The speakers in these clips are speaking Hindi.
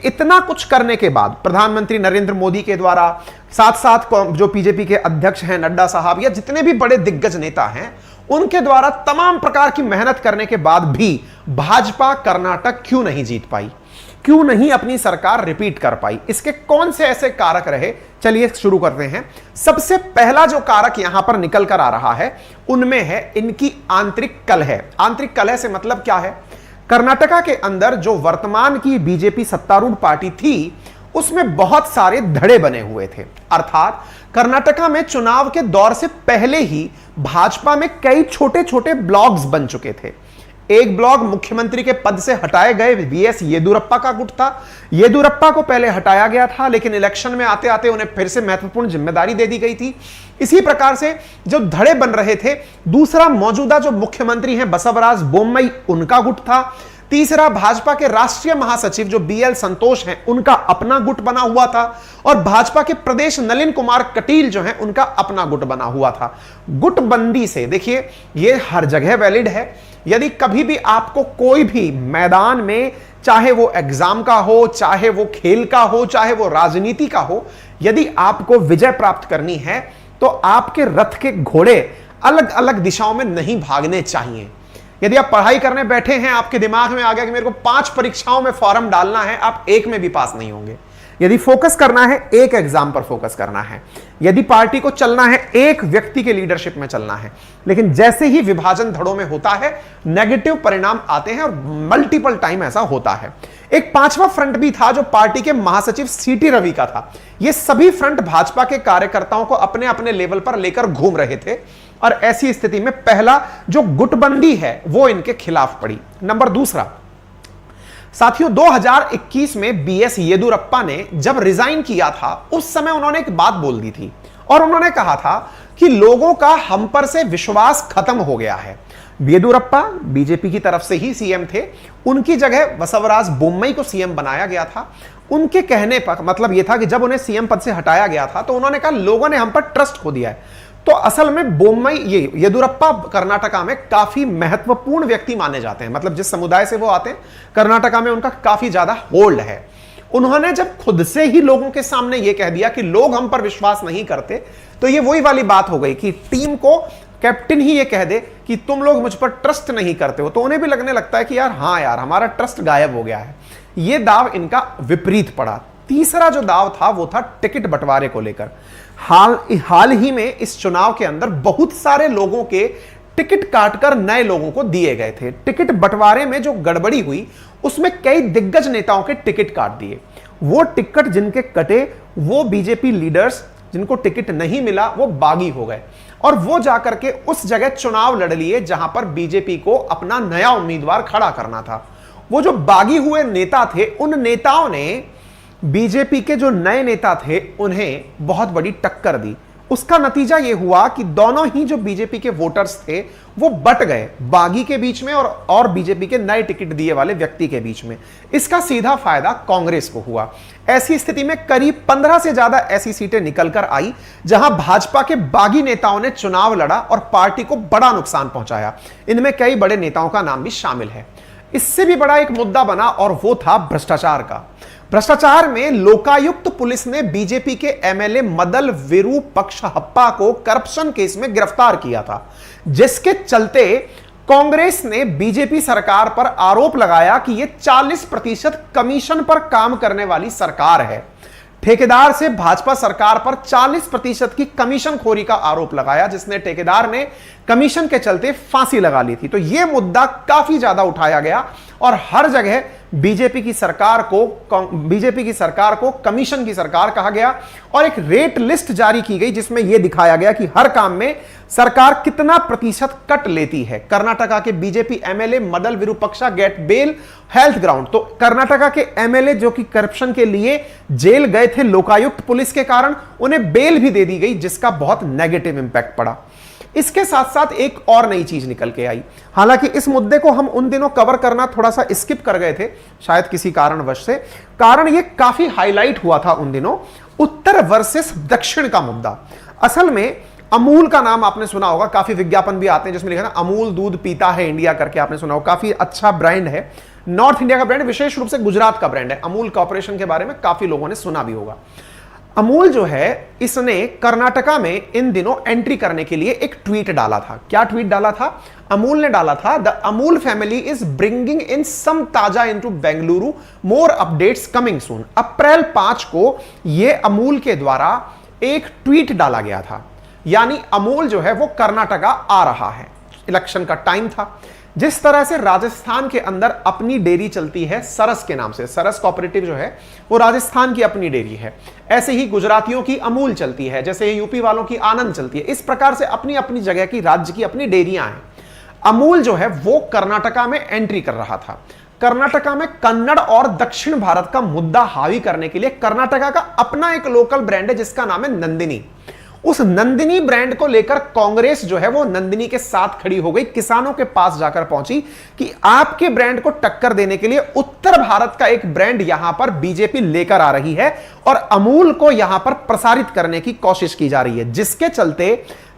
इतना कुछ करने के बाद प्रधानमंत्री नरेंद्र मोदी के द्वारा, साथ साथ जो बीजेपी के अध्यक्ष हैं नड्डा साहब या जितने भी बड़े दिग्गज नेता हैं, उनके द्वारा तमाम प्रकार की मेहनत करने के बाद भी भाजपा कर्नाटक क्यों नहीं जीत पाई, क्यों नहीं अपनी सरकार रिपीट कर पाई? इसके कौन से ऐसे कारक रहे? चलिए शुरू करते हैं। सबसे पहला जो कारक यहां पर निकल कर आ रहा है उनमें है इनकी आंतरिक कलह। आंतरिक कलह से मतलब क्या है? कर्नाटका के अंदर जो वर्तमान की बीजेपी सत्तारूढ़ पार्टी थी उसमें बहुत सारे धड़े बने हुए थे। अर्थात कर्नाटका में चुनाव के दौर से पहले ही भाजपा में कई छोटे छोटे ब्लॉक्स बन चुके थे। एक ब्लॉक मुख्यमंत्री के पद से हटाए गए वीएस येदुरप्पा का गुट था। येदुरप्पा को पहले हटाया गया था, लेकिन इलेक्शन में आते आते उन्हें फिर से महत्वपूर्ण जिम्मेदारी दे दी गई थी। इसी प्रकार से जो धड़े बन रहे थे, दूसरा मौजूदा जो मुख्यमंत्री हैं बसवराज बोम्मई, उनका गुट था। तीसरा भाजपा के राष्ट्रीय महासचिव जो बीएल संतोष हैं, उनका अपना गुट बना हुआ था। और भाजपा के प्रदेश नलिन कुमार कटील जो हैं, उनका अपना गुट बना हुआ था। गुटबंदी से देखिए, ये हर जगह वैलिड है। यदि कभी भी आपको कोई भी मैदान में, चाहे वो एग्जाम का हो, चाहे वो खेल का हो, चाहे वो राजनीति का हो, यदि आपको विजय प्राप्त करनी है तो आपके रथ के घोड़े अलग अलग दिशाओं में नहीं भागने चाहिए। यदि आप पढ़ाई करने बैठे हैं, आपके दिमाग में आ गया कि मेरे को 5 परीक्षाओं में फॉर्म डालना है, आप एक में भी पास नहीं होंगे। यदि फोकस करना है, एक एग्जाम पर फोकस करना है। यदि पार्टी को चलना है, एक व्यक्ति के लीडरशिप में चलना है। लेकिन जैसे ही विभाजन धड़ों में होता है, नेगेटिव परिणाम आते हैं और मल्टीपल टाइम ऐसा होता है। एक 5वां फ्रंट भी था जो पार्टी के महासचिव सीटी रवि का था। ये सभी फ्रंट भाजपा के कार्यकर्ताओं को अपने अपने लेवल पर लेकर घूम रहे थे और ऐसी स्थिति में पहला जो गुटबंदी है वो इनके खिलाफ पड़ी। नंबर दूसरा, साथियों 2021 में बीएस येदुरप्पा ने जब रिजाइन किया था, उस समय उन्होंने एक बात बोल दी थी और उन्होंने कहा था कि लोगों का हम पर से विश्वास खत्म हो गया है। येदुरप्पा बीजेपी की तरफ से ही सीएम थे, उनकी जगह बसवराज बोम्मई को सीएम बनाया गया था। उनके कहने पर मतलब यह था कि जब उन्हें सीएम पद से हटाया गया था तो उन्होंने कहा लोगों ने हम पर ट्रस्ट खो दिया है। तो असल में बोम्मई, ये येदुरप्पा कर्नाटका में काफी महत्वपूर्ण व्यक्ति माने जाते हैं। मतलब जिस समुदाय से वो आते हैं, कर्नाटका में उनका काफी ज्यादा होल्ड है। उन्होंने जब खुद से ही लोगों के सामने ये कह दिया कि लोग हम पर विश्वास नहीं करते, तो ये वही वाली बात हो गई कि टीम को कैप्टन ही ये कह दे कि तुम लोग मुझ पर ट्रस्ट नहीं करते हो, तो उन्हें भी लगने लगता है कि यार हाँ यार, हमारा ट्रस्ट गायब हो गया है। ये दाव इनका विपरीत पड़ा। तीसरा जो दाव था वो था टिकट बंटवारे को लेकर। हाल ही में इस चुनाव के अंदर बहुत सारे लोगों के टिकट काटकर नए लोगों को दिए गए थे। टिकट बंटवारे में जो गड़बड़ी हुई उसमें कई दिग्गज नेताओं के टिकट काट दिए। वो टिकट जिनके कटे, वो बीजेपी लीडर्स जिनको टिकट नहीं मिला वो बागी हो गए और वो जाकर के उस जगह चुनाव लड़ लिए जहां पर बीजेपी को अपना नया उम्मीदवार खड़ा करना था। वो जो बागी हुए नेता थे, उन नेताओं ने बीजेपी के जो नए नेता थे उन्हें बहुत बड़ी टक्कर दी। उसका नतीजा यह हुआ कि दोनों ही जो बीजेपी के वोटर्स थे वो बट गए, बागी के बीच में और बीजेपी के नए टिकट दिए वाले व्यक्ति के बीच में। इसका सीधा फायदा कांग्रेस को हुआ। ऐसी स्थिति में करीब 15 से ज्यादा ऐसी सीटें निकलकर आई जहां भाजपा के बागी नेताओं ने चुनाव लड़ा और पार्टी को बड़ा नुकसान पहुंचाया। इनमें कई बड़े नेताओं का नाम भी शामिल है। इससे भी बड़ा एक मुद्दा बना और वो था भ्रष्टाचार का। भ्रष्टाचार में लोकायुक्त पुलिस ने बीजेपी के एमएलए मदल विरूपक्षहप्पा को करप्शन केस में गिरफ्तार किया था, जिसके चलते कांग्रेस ने बीजेपी सरकार पर आरोप लगाया कि यह 40% कमीशन पर काम करने वाली सरकार है। ठेकेदार से भाजपा सरकार पर 40% की कमीशन खोरी का आरोप लगाया, जिसने ठेकेदार ने कमीशन के चलते फांसी लगा ली थी। तो यह मुद्दा काफी ज्यादा उठाया गया और हर जगह बीजेपी की सरकार को कमीशन की सरकार कहा गया और एक रेट लिस्ट जारी की गई जिसमें यह दिखाया गया कि हर काम में सरकार कितना प्रतिशत कट लेती है। कर्नाटका के BJP MLA Madal Virupaksha get bail health ground. तो कर्नाटका के एमएलए जो कि करप्शन के लिए जेल गए थे लोकायुक्त पुलिस के कारण, उन्हें बेल भी दे दी गई, जिसका बहुत नेगेटिव इंपैक्ट पड़ा। इसके साथ साथ एक और नई चीज निकल के आई। हालांकि इस मुद्दे को हम उन दिनों कवर करना थोड़ा सा स्किप कर गए थे, शायद किसी कारणवश से। कारण ये काफी हाईलाइट हुआ था उन दिनों, उत्तर वर्सेस दक्षिण का मुद्दा। असल में अमूल का नाम आपने सुना होगा, काफी विज्ञापन भी आते हैं जिसमें लिखा है ना अमूल दूध पीता है इंडिया करके, आपने सुना होगा, काफी अच्छा ब्रांड है। नॉर्थ इंडिया का ब्रांड, विशेष रूप से गुजरात का ब्रांड है। अमूल कॉर्पोरेशन के बारे में काफी लोगों ने सुना भी होगा। अमूल जो है, इसने कर्नाटका में इन दिनों एंट्री करने के लिए एक ट्वीट डाला था। क्या ट्वीट डाला था? अमूल ने डाला था, the Amul family is bringing in some Taaza into Bengaluru, more updates coming soon. April 5 को यह अमूल के द्वारा एक ट्वीट डाला गया था, यानी अमूल जो है वो कर्नाटका आ रहा है। इलेक्शन का टाइम था। जिस तरह से राजस्थान के अंदर अपनी डेयरी चलती है सरस के नाम से, सरस कोऑपरेटिव जो है वो राजस्थान की अपनी डेयरी है, ऐसे ही गुजरातियों की अमूल चलती है, जैसे यूपी वालों की आनंद चलती है। इस प्रकार से अपनी अपनी जगह की, राज्य की अपनी डेयरियां हैं। अमूल जो है वो कर्नाटका में एंट्री कर रहा था। कर्नाटका में कन्नड़ और दक्षिण भारत का मुद्दा हावी करने के लिए कर्नाटका का अपना एक लोकल ब्रांड है जिसका नाम है नंदिनी। उस नंदिनी ब्रांड को लेकर कांग्रेस जो है वो नंदिनी के साथ खड़ी हो गई, किसानों के पास जाकर पहुंची कि आपके ब्रांड को टक्कर देने के लिए उत्तर भारत का एक ब्रांड यहां पर बीजेपी लेकर आ रही है और अमूल को यहां पर प्रसारित करने की कोशिश की जा रही है, जिसके चलते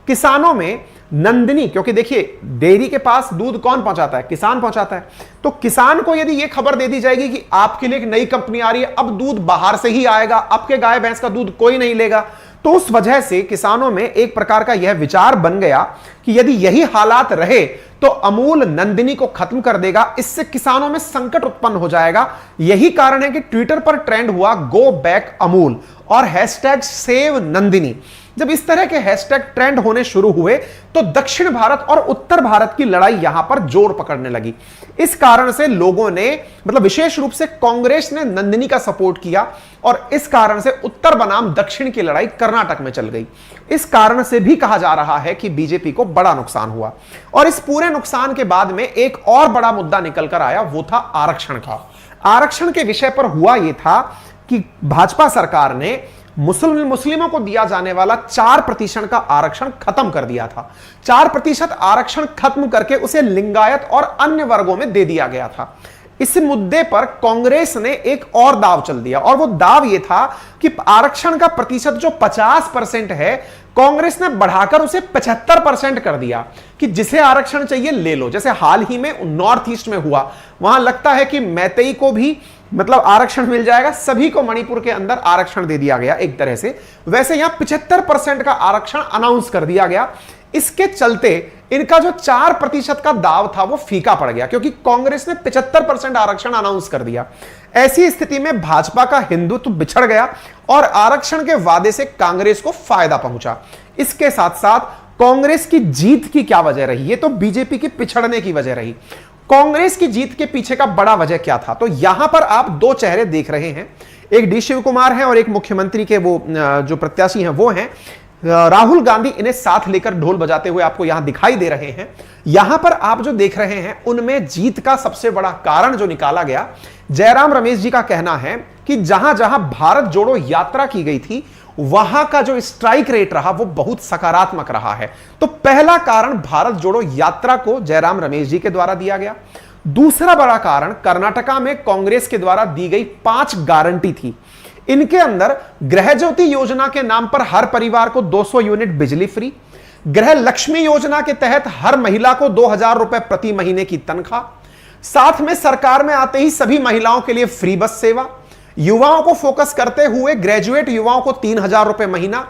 किसानों में नंदिनी, क्योंकि देखिए डेयरी के पास दूध कौन पहुंचाता है? किसान पहुंचाता है। तो किसान को यदि यह खबर दे दी जाएगी कि आपके लिए एक नई कंपनी आ रही है, अब दूध बाहर से ही आएगा, आपके गाय भैंस का दूध कोई नहीं लेगा, तो उस वजह से किसानों में एक प्रकार का यह विचार बन गया कि यदि यही हालात रहे तो अमूल नंदिनी को खत्म कर देगा, इससे किसानों में संकट उत्पन्न हो जाएगा। यही कारण है कि ट्विटर पर ट्रेंड हुआ गो बैक अमूल और हैशटैग सेव नंदिनी। जब इस तरह के हैशटैग ट्रेंड होने शुरू हुए तो दक्षिण भारत और उत्तर भारत की लड़ाई यहां पर जोर पकड़ने लगी। इस कारण से लोगों ने, मतलब विशेष रूप से कांग्रेस ने नंदिनी का सपोर्ट किया और इस कारण से उत्तर बनाम दक्षिण की लड़ाई कर्नाटक में चल गई। इस कारण से भी कहा जा रहा है कि बीजेपी को बड़ा नुकसान हुआ। और इस पूरे नुकसान के बाद में एक और बड़ा मुद्दा निकल कर आया, वो था आरक्षण का। आरक्षण के विषय पर हुआ यह था कि भाजपा सरकार ने मुस्लिमों को दिया जाने वाला 4% का आरक्षण खत्म कर दिया था। 4% आरक्षण खत्म करके उसे लिंगायत और अन्य वर्गों में दे दिया गया था। इस मुद्दे पर कांग्रेस ने एक और दाव चल दिया और वो दाव ये था कि आरक्षण का प्रतिशत जो 50% है, कांग्रेस ने बढ़ाकर उसे 75% कर दिया कि जिसे आरक्षण चाहिए ले लो। जैसे हाल ही में नॉर्थ ईस्ट में हुआ, वहां लगता है कि मैतेई को भी मतलब आरक्षण मिल जाएगा, सभी को मणिपुर के अंदर आरक्षण दे दिया गया एक तरह से। वैसे यहां 75% का आरक्षण अनाउंस कर दिया गया। इसके चलते इनका जो 4% का दाव था वो फीका पड़ गया, क्योंकि कांग्रेस ने 75% आरक्षण अनाउंस कर दिया। ऐसी स्थिति में भाजपा का हिंदुत्व बिछड़ गया और आरक्षण के वादे से कांग्रेस को फायदा पहुंचा। इसके साथ साथ कांग्रेस की जीत की क्या वजह रही? ये तो बीजेपी के पिछड़ने की वजह रही। कांग्रेस की जीत के पीछे का बड़ा वजह क्या था? तो यहां पर आप दो चेहरे देख रहे हैं, एक डी शिव कुमार हैं और एक मुख्यमंत्री के वो जो प्रत्याशी हैं वो हैं राहुल गांधी। इन्हें साथ लेकर ढोल बजाते हुए आपको यहां दिखाई दे रहे हैं। यहां पर आप जो देख रहे हैं उनमें जीत का सबसे बड़ा कारण जो निकाला गया, जयराम रमेश जी का कहना है कि जहां जहां भारत जोड़ो यात्रा की गई थी वहां का जो स्ट्राइक रेट रहा वो बहुत सकारात्मक रहा है। तो पहला कारण भारत जोड़ो यात्रा को जयराम रमेश जी के द्वारा दिया गया। दूसरा बड़ा कारण कर्नाटका में कांग्रेस के द्वारा दी गई 5 गारंटी थी। इनके अंदर गृह ज्योति योजना के नाम पर हर परिवार को 200 यूनिट बिजली फ्री, गृह लक्ष्मी योजना के तहत हर महिला को 2000 रुपए प्रति महीने की तनख्वाह, साथ में सरकार में आते ही सभी महिलाओं के लिए फ्री बस सेवा, युवाओं को फोकस करते हुए ग्रेजुएट युवाओं को 3000 रुपए महीना,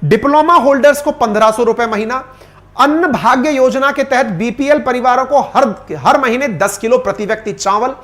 डिप्लोमा होल्डर्स को 1500 रुपए महीना, अन्न भाग्य योजना के तहत बीपीएल परिवारों को हर महीने 10 किलो प्रति व्यक्ति चावल।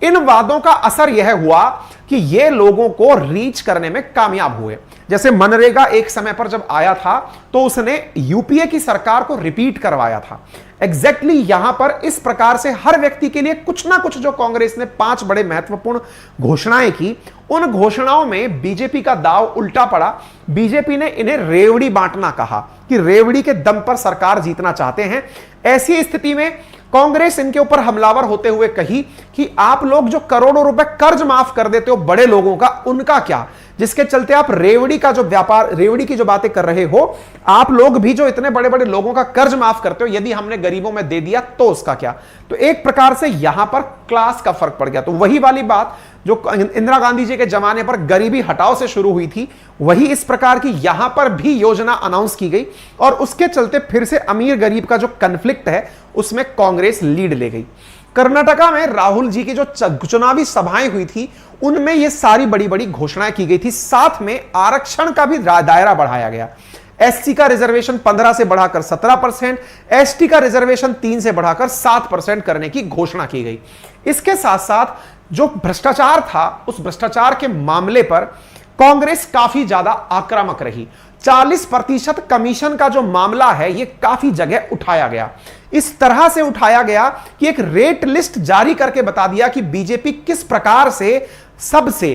इन वादों का असर यह हुआ कि ये लोगों को रीच करने में कामयाब हुए। जैसे मनरेगा एक समय पर जब आया था तो उसने यूपीए की सरकार को रिपीट करवाया था। एग्जैक्टली यहां पर इस प्रकार से हर व्यक्ति के लिए कुछ ना कुछ जो कांग्रेस ने 5 बड़े महत्वपूर्ण घोषणाएं की, उन घोषणाओं में बीजेपी का दाव उल्टा पड़ा। बीजेपी ने इन्हें रेवड़ी बांटना कहा कि रेवड़ी के दम पर सरकार जीतना चाहते हैं। ऐसी स्थिति में कांग्रेस इनके ऊपर हमलावर होते हुए कही कि आप लोग जो करोड़ों रुपए कर्ज माफ कर देते हो बड़े लोगों का, उनका क्या? जिसके चलते आप रेवड़ी का जो व्यापार, रेवड़ी की जो बातें कर रहे हो, आप लोग भी जो इतने बड़े बड़े लोगों का कर्ज माफ करते हो, यदि हमने गरीबों में दे दिया तो उसका क्या? तो एक प्रकार से यहां पर क्लास का फर्क पड़ गया। तो वही वाली बात जो इंदिरा गांधी जी के जमाने पर गरीबी हटाओ से शुरू हुई थी, वही इस प्रकार की यहां पर भी योजना अनाउंस की गई और उसके चलते फिर से अमीर गरीब का जो कन्फ्लिक्ट है उसमें कांग्रेस लीड ले गई। कर्नाटका में राहुल जी की जो चुनावी सभाएं हुई थी उनमें ये सारी बड़ी बड़ी घोषणाएं की गई थी। साथ में आरक्षण का भी दायरा बढ़ाया गया। एससी का रिजर्वेशन 15 से बढ़ाकर 17%, एसटी का रिजर्वेशन 3 से बढ़ाकर 7% करने की घोषणा की गई। इसके साथ साथ जो भ्रष्टाचार था, उस भ्रष्टाचार के मामले पर कांग्रेस काफी ज्यादा आक्रामक रही। 40% कमीशन का जो मामला है यह काफी जगह उठाया गया। इस तरह से उठाया गया कि एक रेट लिस्ट जारी करके बता दिया कि बीजेपी किस प्रकार से सबसे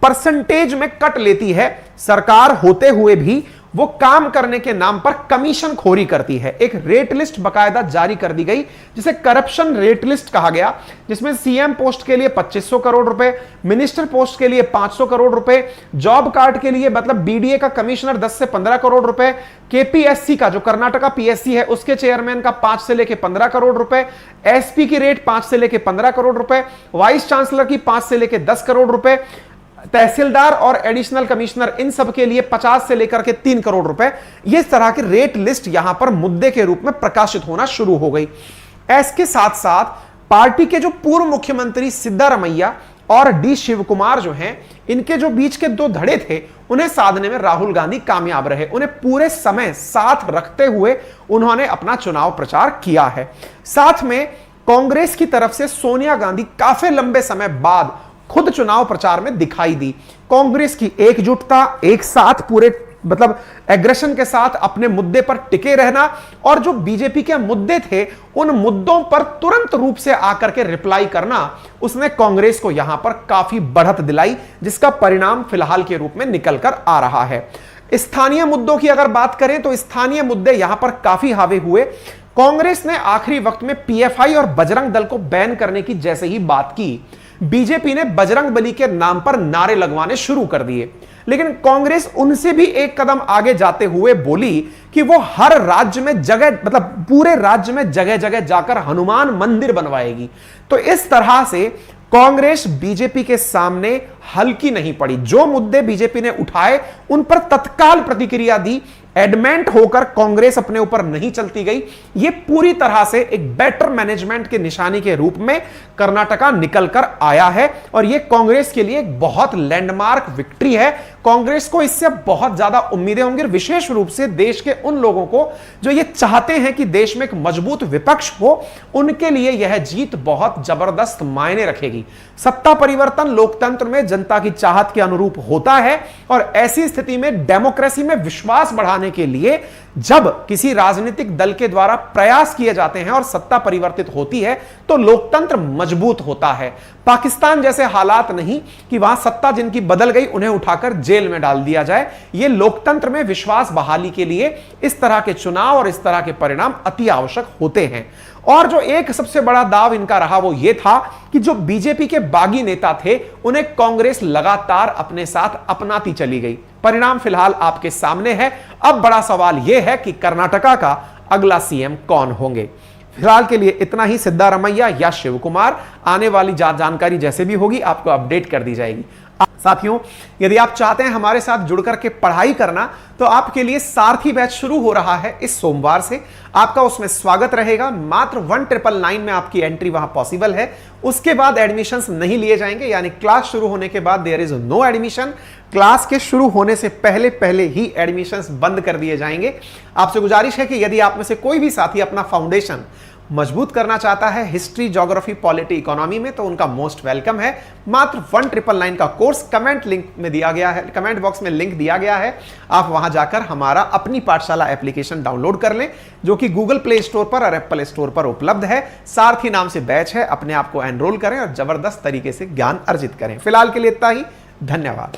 परसेंटेज में कट लेती है, सरकार होते हुए भी वो काम करने के नाम पर कमीशन खोरी करती है। एक रेट लिस्ट बकायदा जारी कर दी गई जिसे करप्शन रेट लिस्ट कहा गया, जिसमें सीएम पोस्ट के लिए 2500 करोड़ रुपए, मिनिस्टर पोस्ट के लिए 500 करोड़ रुपए, जॉब कार्ड के लिए मतलब बीडीए का कमिश्नर 10 से 15 करोड़ रुपए, केपीएससी का जो कर्नाटका पीएससी है उसके चेयरमैन का 5 से लेकर 15 करोड़ रुपए, एसपी की रेट 5 से लेकर 15 करोड़ रुपए, वाइस चांसलर की 5 से लेकर 10 करोड़ रुपए, तहसीलदार और एडिशनल कमिश्नर इन सब के लिए 50 से लेकर के 3 करोड़ रुपए। इस तरह की रेट लिस्ट यहां पर मुद्दे के रूप में प्रकाशित होना शुरू हो गई। इसके साथ साथ पार्टी के जो पूर्व मुख्यमंत्री सिद्धारमैया और डी शिव कुमार जो हैं, इनके जो बीच के दो धड़े थे उन्हें साधने में राहुल गांधी कामयाब रहे। उन्हें पूरे समय साथ रखते हुए उन्होंने अपना चुनाव प्रचार किया है। साथ में कांग्रेस की तरफ से सोनिया गांधी काफी लंबे समय बाद खुद चुनाव प्रचार में दिखाई दी। कांग्रेस की एकजुटता, एक साथ पूरे मतलब एग्रेशन के साथ अपने मुद्दे पर टिके रहना और जो बीजेपी के मुद्दे थे उन मुद्दों पर तुरंत रूप से आकर के रिप्लाई करना, उसने कांग्रेस को यहां पर काफी बढ़त दिलाई, जिसका परिणाम फिलहाल के रूप में निकल कर आ रहा है। स्थानीय मुद्दों की अगर बात करें तो स्थानीय मुद्दे यहां पर काफी हावी हुए। कांग्रेस ने आखिरी वक्त में पीएफआई और बजरंग दल को बैन करने की जैसे ही बात की, बीजेपी ने बजरंग बली के नाम पर नारे लगवाने शुरू कर दिए। लेकिन कांग्रेस उनसे भी एक कदम आगे जाते हुए बोली कि वो हर राज्य में जगह मतलब पूरे राज्य में जगह जगह जाकर हनुमान मंदिर बनवाएगी। तो इस तरह से कांग्रेस बीजेपी के सामने हल्की नहीं पड़ी। जो मुद्दे बीजेपी ने उठाए उन पर तत्काल प्रतिक्रिया दी। एडमेंट होकर कांग्रेस अपने ऊपर नहीं चलती गई। यह पूरी तरह से एक बेटर मैनेजमेंट के निशानी के रूप में कर्नाटका निकल कर आया है और यह कांग्रेस के लिए एक बहुत लैंडमार्क विक्ट्री है। कांग्रेस को इससे बहुत ज्यादा उम्मीदें होंगी, विशेष रूप से देश के उन लोगों को जो ये चाहते हैं कि देश में एक मजबूत विपक्ष हो, उनके लिए यह जीत बहुत जबरदस्त मायने रखेगी। सत्ता परिवर्तन लोकतंत्र में जनता की चाहत के अनुरूप होता है और ऐसी स्थिति में डेमोक्रेसी में विश्वास बढ़ाने के लिए जब किसी राजनीतिक दल के द्वारा प्रयास किए जाते हैं और सत्ता परिवर्तित होती है तो लोकतंत्र मजबूत होता है। पाकिस्तान जैसे हालात नहीं कि वहां सत्ता जिनकी बदल गई उन्हें उठाकर जेल में डाल दिया जाए। यह लोकतंत्र में विश्वास बहाली के लिए इस तरह के चुनाव और इस तरह के परिणाम अति आवश्यक होते हैं। और जो एक सबसे बड़ा दाव इनका रहा वो ये था कि जो बीजेपी के बागी नेता थे उन्हें कांग्रेस लगातार अपने साथ अपनाती चली गई। परिणाम फिलहाल आपके सामने है। अब बड़ा सवाल यह है कि कर्नाटका का अगला सीएम कौन होंगे। फिलहाल के लिए इतना ही। सिद्धारमैया या शिव कुमार, आने वाली जानकारी जैसे भी होगी आपको अपडेट कर दी जाएगी। साथियों, यदि आप चाहते हैं हमारे साथ जुड़कर के पढ़ाई करना तो आपके लिए सारथी बैच शुरू हो रहा है इस सोमवार से। आपका उसमें स्वागत रहेगा। मात्र 1999 में आपकी एंट्री वहां पॉसिबल है। उसके बाद एडमिशंस नहीं लिए जाएंगे, यानी क्लास शुरू होने के बाद there is no admission. Class के शुरू होने से पहले पहले ही एडमिशंस बंद कर दिए जाएंगे। आपसे गुजारिश है कि यदि आप में से कोई भी साथी अपना फाउंडेशन मजबूत करना चाहता है हिस्ट्री, ज्योग्राफी, पॉलिटी, इकोनॉमी में, तो उनका मोस्ट वेलकम है। मात्र 1999 का कोर्स कमेंट लिंक में दिया गया है, कमेंट बॉक्स में लिंक दिया गया है। आप वहां जाकर हमारा अपनी पाठशाला एप्लीकेशन डाउनलोड कर लें, जो कि गूगल प्ले स्टोर पर और एप्पल स्टोर पर उपलब्ध है। सारथी नाम से बैच है। अपने आप को एनरोल करें और जबरदस्त तरीके से ज्ञान अर्जित करें। फिलहाल के लिए इतना ही। धन्यवाद।